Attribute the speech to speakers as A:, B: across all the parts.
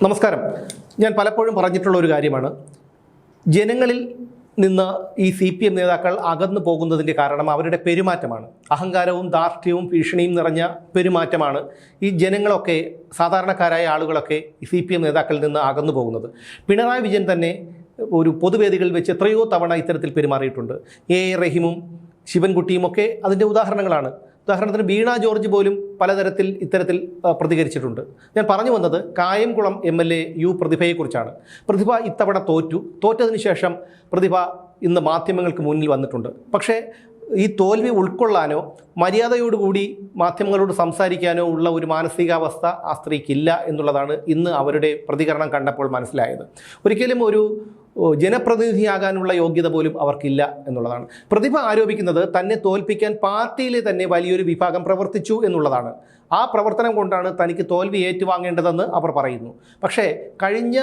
A: നമസ്കാരം. ഞാൻ പലപ്പോഴും പറഞ്ഞിട്ടുള്ള ഒരു കാര്യമാണ്, ജനങ്ങളിൽ നിന്ന് ഈ CPM നേതാക്കൾ അകന്നു പോകുന്നതിൻ്റെ കാരണം അവരുടെ പെരുമാറ്റമാണ്. അഹങ്കാരവും ധാർഷ്ട്യവും ഭീഷണിയും നിറഞ്ഞ പെരുമാറ്റമാണ് ഈ ജനങ്ങളൊക്കെ, സാധാരണക്കാരായ ആളുകളൊക്കെ ഈ CPM നേതാക്കളിൽ നിന്ന് അകന്നു പോകുന്നത്. പിണറായി വിജയൻ തന്നെ ഒരു പൊതുവേദികളിൽ വെച്ച് എത്രയോ തവണ ഇത്തരത്തിൽ പെരുമാറിയിട്ടുണ്ട്. A റഹീമും ശിവൻകുട്ടിയും ഒക്കെ അതിൻ്റെ ഉദാഹരണങ്ങളാണ്. ഉദാഹരണത്തിന് വീണ ജോർജ് പോലും പലതരത്തിൽ ഇത്തരത്തിൽ പ്രതികരിച്ചിട്ടുണ്ട്. ഞാൻ പറഞ്ഞു വന്നത് കായംകുളം MLA U പ്രതിഭയെക്കുറിച്ചാണ്. പ്രതിഭ ഇത്തവണ തോറ്റതിന് ശേഷം പ്രതിഭ ഇന്ന് മാധ്യമങ്ങൾക്ക് മുന്നിൽ വന്നിട്ടുണ്ട്. പക്ഷേ ഈ തോൽവി ഉൾക്കൊള്ളാനോ മര്യാദയോടുകൂടി മാധ്യമങ്ങളോട് സംസാരിക്കാനോ ഉള്ള ഒരു മാനസികാവസ്ഥ ആ സ്ത്രീക്കില്ല എന്നുള്ളതാണ് ഇന്ന് അവരുടെ പ്രതികരണം കണ്ടപ്പോൾ മനസ്സിലായത്. ഒരിക്കലും ഒരു ജനപ്രതിനിധിയാകാനുള്ള യോഗ്യത പോലും അവർക്കില്ല എന്നുള്ളതാണ്. പ്രതിഭ ആരോപിക്കുന്നത് തന്നെ തോൽപ്പിക്കാൻ പാർട്ടിയിലെ തന്നെ വലിയൊരു വിഭാഗം പ്രവർത്തിച്ചു എന്നുള്ളതാണ്. ആ പ്രവർത്തനം കൊണ്ടാണ് തനിക്ക് തോൽവി ഏറ്റുവാങ്ങേണ്ടതെന്ന് അവർ പറയുന്നു. പക്ഷേ കഴിഞ്ഞ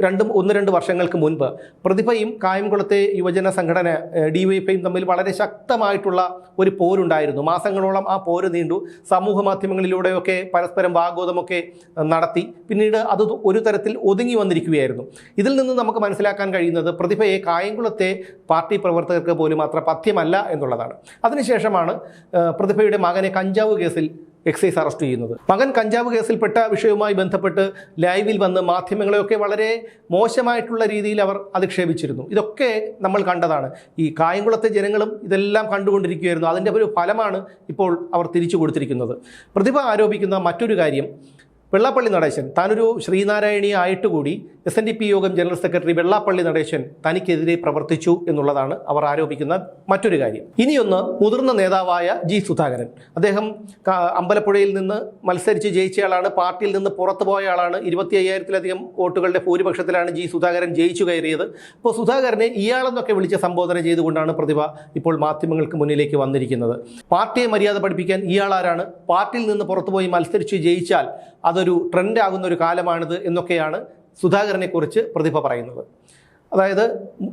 A: 1-2 വർഷങ്ങൾക്ക് മുൻപ് പ്രതിഭയും കായംകുളത്തെ യുവജന സംഘടന DYFയും തമ്മിൽ വളരെ ശക്തമായിട്ടുള്ള ഒരു പോരുണ്ടായിരുന്നു. മാസങ്ങളോളം ആ പോര് നീണ്ടു. സമൂഹ മാധ്യമങ്ങളിലൂടെയൊക്കെ പരസ്പരം വാഗ്വാദമൊക്കെ നടത്തി. പിന്നീട് അത് ഒരു തരത്തിൽ ഒതുങ്ങി വന്നിരിക്കുകയായിരുന്നു. ഇതിൽ നിന്ന് നമുക്ക് മനസ്സിലാക്കാൻ കഴിയുന്നത് പ്രതിഭയെ കായംകുളത്തെ പാർട്ടി പ്രവർത്തകർക്ക് പോലും അത്ര പഥ്യമല്ല എന്നുള്ളതാണ്. അതിനുശേഷമാണ് പ്രതിഭയുടെ മകനെ കഞ്ചാവ് കേസിൽ എക്സൈസ് അറസ്റ്റ് ചെയ്യുന്നത്. മകൻ കഞ്ചാവ് കേസിൽപ്പെട്ട വിഷയവുമായി ബന്ധപ്പെട്ട് ലൈവിൽ വന്ന് മാധ്യമങ്ങളെയൊക്കെ വളരെ മോശമായിട്ടുള്ള രീതിയിൽ അവർ അധിക്ഷേപിച്ചിരുന്നു. ഇതൊക്കെ നമ്മൾ കണ്ടതാണ്. ഈ കായംകുളത്തെ ജനങ്ങളും ഇതെല്ലാം കണ്ടുകൊണ്ടിരിക്കുകയായിരുന്നു. അതിൻ്റെ ഒരു ഫലമാണ് ഇപ്പോൾ അവർ തിരിച്ചു കൊടുത്തിരിക്കുന്നത്. പ്രതിഭ ആരോപിക്കുന്ന മറ്റൊരു കാര്യം, വെള്ളാപ്പള്ളി നടേശൻ താനൊരു ശ്രീനാരായണീയ ആയിട്ടുകൂടി SNDP യോഗം ജനറൽ സെക്രട്ടറി വെള്ളാപ്പള്ളി നടേശൻ തനിക്കെതിരെ പ്രവർത്തിച്ചു എന്നുള്ളതാണ് അവർ ആരോപിക്കുന്ന മറ്റൊരു കാര്യം. ഇനിയൊന്ന്, മുതിർന്ന നേതാവായ G സുധാകരൻ. അദ്ദേഹം അമ്പലപ്പുഴയിൽ നിന്ന് മത്സരിച്ച് ജയിച്ചയാളാണ്. പാർട്ടിയിൽ നിന്ന് പുറത്തു പോയ ആളാണ്. 25,000-ലധികം വോട്ടുകളുടെ ഭൂരിപക്ഷത്തിലാണ് G സുധാകരൻ ജയിച്ചു കയറിയത്. അപ്പോൾ സുധാകരനെ ഇയാളെന്നൊക്കെ വിളിച്ച് സംബോധന ചെയ്തുകൊണ്ടാണ് പ്രതിഭ ഇപ്പോൾ മാധ്യമങ്ങൾക്ക് മുന്നിലേക്ക് വന്നിരിക്കുന്നത്. പാർട്ടിയെ മര്യാദ പഠിപ്പിക്കാൻ ഇയാളാരാണ്? പാർട്ടിയിൽ നിന്ന് പുറത്തുപോയി മത്സരിച്ച് ജയിച്ചാൽ അതൊരു ട്രെൻഡ് ആകുന്ന ഒരു കാലമാണിത് എന്നൊക്കെയാണ് സുധാകരനെക്കുറിച്ച് പ്രതിഭ പറയുന്നത്. അതായത്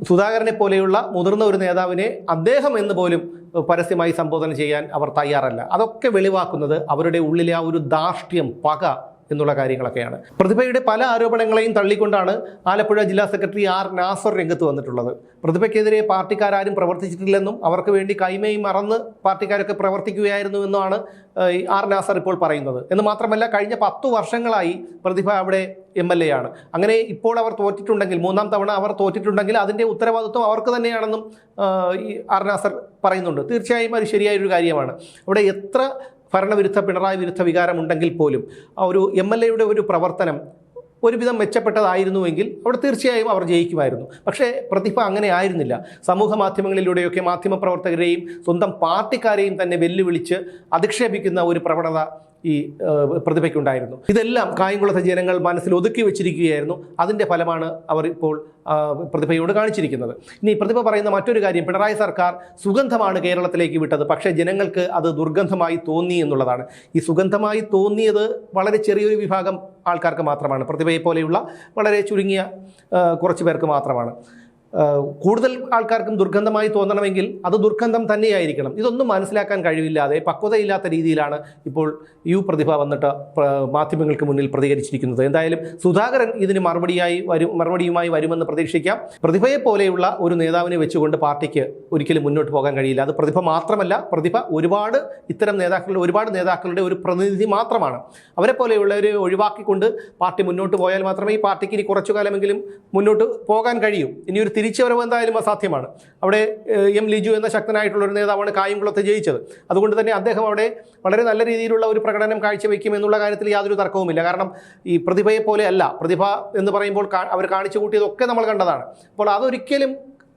A: സുധാകരനെ പോലെയുള്ള മുതിർന്ന ഒരു നേതാവിനെ അദ്ദേഹം എന്ന് പോലും പരസ്യമായി സംബോധന ചെയ്യാൻ അവർ തയ്യാറല്ല. അതൊക്കെ വെളിവാക്കുന്നത് അവരുടെ ഉള്ളിലെ ആ ഒരു ധാർഷ്ട്യം, പക എന്നുള്ള കാര്യങ്ങളൊക്കെയാണ്. പ്രതിഭയുടെ പല ആരോപണങ്ങളെയും തള്ളിക്കൊണ്ടാണ് ആലപ്പുഴ ജില്ലാ സെക്രട്ടറി R നാസർ രംഗത്ത് വന്നിട്ടുള്ളത്. പ്രതിഭയ്ക്കെതിരെ പാർട്ടിക്കാരും പ്രവർത്തിച്ചിട്ടില്ലെന്നും അവർക്ക് വേണ്ടി കൈമയും മറന്ന് പാർട്ടിക്കാരൊക്കെ പ്രവർത്തിക്കുകയായിരുന്നുവെന്നാണ് R നാസർ ഇപ്പോൾ പറയുന്നത്. എന്ന് മാത്രമല്ല, കഴിഞ്ഞ 10 വർഷങ്ങളായി പ്രതിഭ അവിടെ MLA ആണ്. അങ്ങനെ ഇപ്പോൾ അവർ തോറ്റിട്ടുണ്ടെങ്കിൽ, 3ാം തവണ അവർ തോറ്റിട്ടുണ്ടെങ്കിൽ അതിൻ്റെ ഉത്തരവാദിത്വം അവർക്ക് തന്നെയാണെന്നും R നാസർ പറയുന്നുണ്ട്. തീർച്ചയായും അത് ശരിയായൊരു കാര്യമാണ്. അവിടെ എത്ര ഭരണവിരുദ്ധ, പിണറായി വിരുദ്ധ വികാരമുണ്ടെങ്കിൽ പോലും ഒരു MLAയുടെ ഒരു പ്രവർത്തനം ഒരുവിധം മെച്ചപ്പെട്ടതായിരുന്നുവെങ്കിൽ അവിടെ തീർച്ചയായും അവർ ജയിക്കുമായിരുന്നു. പക്ഷേ പ്രതിഭ അങ്ങനെ ആയിരുന്നില്ല. സമൂഹ മാധ്യമങ്ങളിലൂടെയൊക്കെ മാധ്യമപ്രവർത്തകരെയും സ്വന്തം പാർട്ടിക്കാരെയും തന്നെ വെല്ലുവിളിച്ച് അധിക്ഷേപിക്കുന്ന ഒരു പ്രവണത ഈ പ്രതിഭയ്ക്കുണ്ടായിരുന്നു. ഇതെല്ലാം കായംകുളത്തെ ജനങ്ങൾ മനസ്സിൽ ഒതുക്കി വെച്ചിരിക്കുകയായിരുന്നു. അതിൻ്റെ ഫലമാണ് അവർ ഇപ്പോൾ പ്രതിഭയോട് കാണിച്ചിരിക്കുന്നത്. ഇനി പ്രതിഭ പറയുന്ന മറ്റൊരു കാര്യം, പിണറായി സർക്കാർ സുഗന്ധമാണ് കേരളത്തിലേക്ക് വിട്ടത്, പക്ഷേ ജനങ്ങൾക്ക് അത് ദുർഗന്ധമായി തോന്നി എന്നുള്ളതാണ്. ഈ സുഗന്ധമായി തോന്നിയത് വളരെ ചെറിയൊരു വിഭാഗം ആൾക്കാർക്ക് മാത്രമാണ്. പ്രതിഭയെ പോലെയുള്ള വളരെ ചുരുങ്ങിയ കുറച്ച് പേർക്ക് മാത്രമാണ്. കൂടുതൽ ആൾക്കാർക്കും ദുർഗന്ധമായി തോന്നണമെങ്കിൽ അത് ദുർഗന്ധം തന്നെയായിരിക്കണം. ഇതൊന്നും മനസ്സിലാക്കാൻ കഴിവില്ലാതെ, പക്വതയില്ലാത്ത രീതിയിലാണ് ഇപ്പോൾ പ്രതിഭ വന്നിട്ട് മാധ്യമങ്ങൾക്ക് മുന്നിൽ പ്രതികരിച്ചിരിക്കുന്നത്. എന്തായാലും സുധാകരൻ ഇതിന് മറുപടിയുമായി വരുമെന്ന് പ്രതീക്ഷിക്കാം. പ്രതിഭയെ പോലെയുള്ള ഒരു നേതാവിനെ വെച്ചുകൊണ്ട് പാർട്ടിക്ക് ഒരിക്കലും മുന്നോട്ട് പോകാൻ കഴിയില്ല. അത് പ്രതിഭ മാത്രമല്ല, പ്രതിഭ ഒരുപാട് നേതാക്കളുടെ ഒരു പ്രതിനിധി മാത്രമാണ്. അവരെ പോലെയുള്ളവരെ ഒഴിവാക്കിക്കൊണ്ട് പാർട്ടി മുന്നോട്ട് പോയാൽ മാത്രമേ ഈ പാർട്ടിക്ക് ഇനി കുറച്ചു കാലമെങ്കിലും മുന്നോട്ട് പോകാൻ കഴിയൂ. ഇനിയൊരു തിരിച്ചുവരവ് എന്തായാലും അസാധ്യമാണ്. അവിടെ M ലിജു എന്ന ശക്തനായിട്ടുള്ള ഒരു നേതാവാണ് കായംകുളത്തെ ജയിച്ചത്. അതുകൊണ്ട് തന്നെ അദ്ദേഹം അവിടെ വളരെ നല്ല രീതിയിലുള്ള ഒരു പ്രകടനം കാഴ്ചവെക്കും എന്നുള്ള കാര്യത്തിൽ യാതൊരു തർക്കവുമില്ല. കാരണം ഈ പ്രതിഭയെ പോലെ അല്ല. പ്രതിഭ എന്ന് പറയുമ്പോൾ അവർ കാണിച്ചു കൂട്ടിയതൊക്കെ നമ്മൾ കണ്ടതാണ്. അപ്പോൾ അതൊരിക്കലും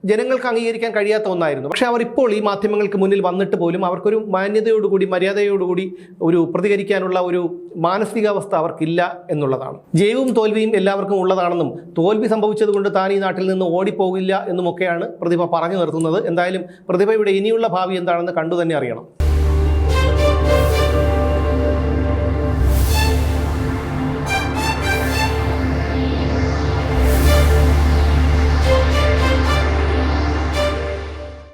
A: ജനങ്ങൾക്ക് അംഗീകരിക്കാൻ കഴിയാത്ത ഒന്നായിരുന്നു. പക്ഷേ അവർ ഇപ്പോൾ ഈ മാധ്യമങ്ങൾക്ക് മുന്നിൽ വന്നിട്ട് പോലും അവർക്കൊരു മാന്യതയോടുകൂടി, മര്യാദയോടുകൂടി ഒരു പ്രതികരിക്കാനുള്ള ഒരു മാനസികാവസ്ഥ അവർക്കില്ല എന്നുള്ളതാണ്. ജയവും തോൽവിയും എല്ലാവർക്കും ഉള്ളതാണെന്നും തോൽവി സംഭവിച്ചത് കൊണ്ട് താൻ ഈ നാട്ടിൽ നിന്ന് ഓടിപ്പോകില്ല എന്നുമൊക്കെയാണ് പ്രതിഭ പറഞ്ഞു നിർത്തുന്നത്. എന്തായാലും പ്രതിഭയുടെ ഇനിയുള്ള ഭാവി എന്താണെന്ന് കണ്ടു തന്നെ അറിയണം.